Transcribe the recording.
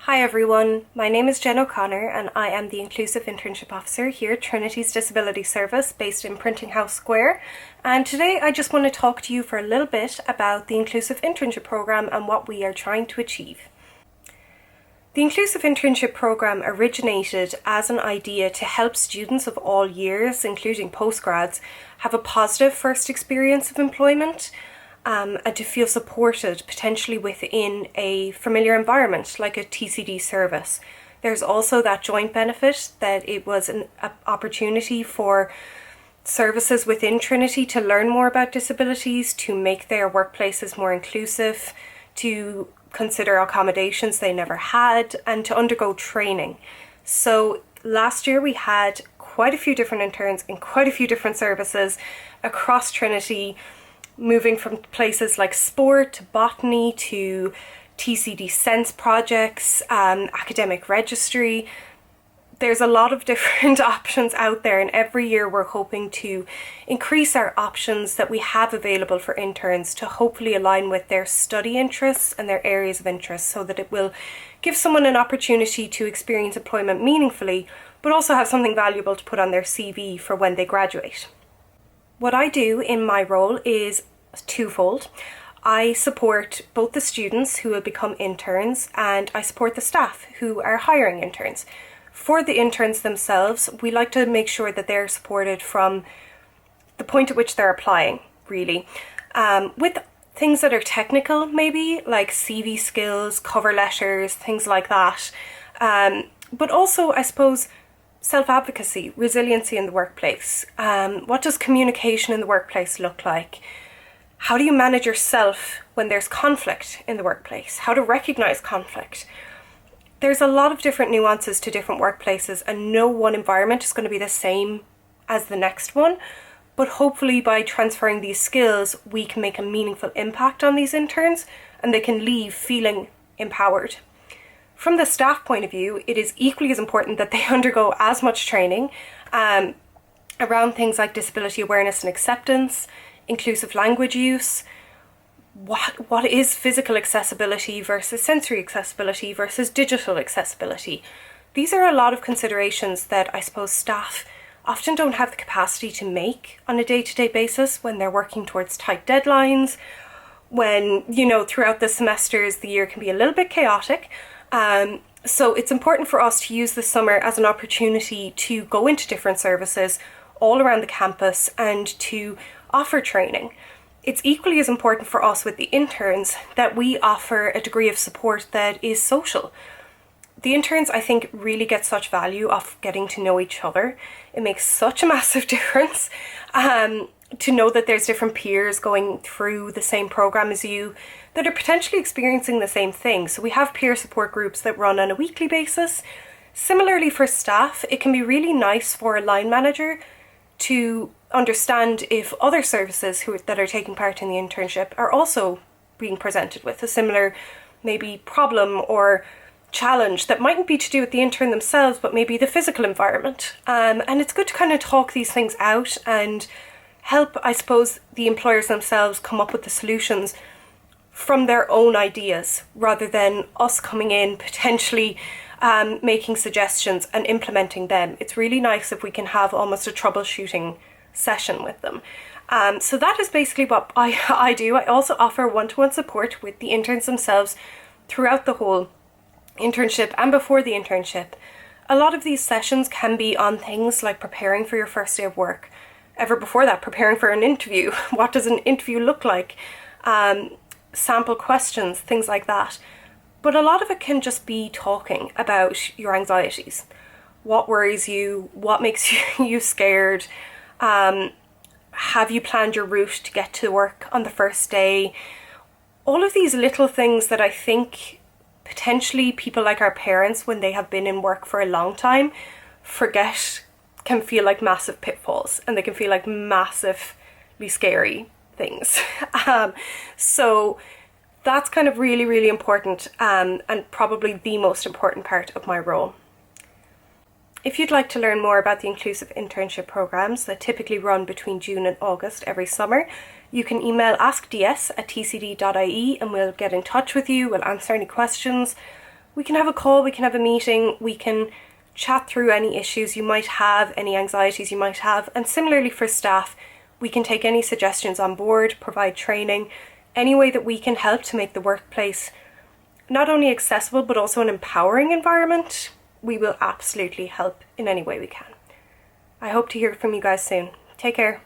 Hi everyone, my name is Jen O'Connor and I am the Inclusive Internship Officer here at Trinity's Disability Service based in Printing House Square, and today I just want to talk to you for a little bit about the Inclusive Internship Programme and what we are trying to achieve. The Inclusive Internship Programme originated as an idea to help students of all years, including postgrads, have a positive first experience of employment and to feel supported potentially within a familiar environment like a TCD service. There's also that joint benefit that it was an opportunity for services within Trinity to learn more about disabilities, to make their workplaces more inclusive, to consider accommodations they never had, and to undergo training. So last year we had quite a few different interns in quite a few different services across Trinity, moving from places like sport to botany to TCD sense projects, academic registry. There's a lot of different options out there, and every year we're hoping to increase our options that we have available for interns to hopefully align with their study interests and their areas of interest, so that it will give someone an opportunity to experience employment meaningfully, but also have something valuable to put on their CV for when they graduate. What I do in my role is twofold. I support both the students who will become interns, and I support the staff who are hiring interns. For the interns themselves, we like to make sure that they're supported from the point at which they're applying, really, with things that are technical, maybe like CV skills, cover letters, things like that. But also, I suppose, self-advocacy, resiliency in the workplace. What does communication in the workplace look like? How do you manage yourself when there's conflict in the workplace? How to recognize conflict? There's a lot of different nuances to different workplaces, and no one environment is going to be the same as the next one. But hopefully by transferring these skills, we can make a meaningful impact on these interns and they can leave feeling empowered. From the staff point of view, it is equally as important that they undergo as much training around things like disability awareness and acceptance, inclusive language use, what is physical accessibility versus sensory accessibility versus digital accessibility. These are a lot of considerations that I suppose staff often don't have the capacity to make on a day-to-day basis when they're working towards tight deadlines, when, throughout the semesters the year can be a little bit chaotic. So it's important for us to use the summer as an opportunity to go into different services all around the campus and to offer training. It's equally as important for us with the interns that we offer a degree of support that is social. The interns, I think, really get such value off getting to know each other. It makes such a massive difference to know that there's different peers going through the same program as you that are potentially experiencing the same thing. So we have peer support groups that run on a weekly basis. Similarly for staff, it can be really nice for a line manager to understand if other services that are taking part in the internship are also being presented with a similar maybe problem or challenge that mightn't be to do with the intern themselves, but maybe the physical environment. And it's good to kind of talk these things out and help, I suppose, the employers themselves come up with the solutions from their own ideas, rather than us coming in potentially making suggestions and implementing them. It's really nice if we can have almost a troubleshooting session with them. So that is basically what I do. I also offer one-to-one support with the interns themselves throughout the whole internship and before the internship. A lot of these sessions can be on things like preparing for your first day of work. Ever before that, preparing for an interview. What does an interview look like? Sample questions, things like that. But a lot of it can just be talking about your anxieties. What worries you? What makes you scared? Have you planned your route to get to work on the first day? All of these little things that I think potentially people like our parents, when they have been in work for a long time, forget can feel like massive pitfalls, and they can feel like massively scary things. So that's kind of really, really important, and probably the most important part of my role. If you'd like to learn more about the Inclusive Internship Programmes that typically run between June and August every summer, you can email askds@tcd.ie and we'll get in touch with you, we'll answer any questions. we can have a call, we can have a meeting, we can chat through any issues you might have, any anxieties you might have. And similarly for staff, we can take any suggestions on board, provide training, any way that we can help to make the workplace not only accessible but also an empowering environment. We will absolutely help in any way we can. I hope to hear from you guys soon. Take care.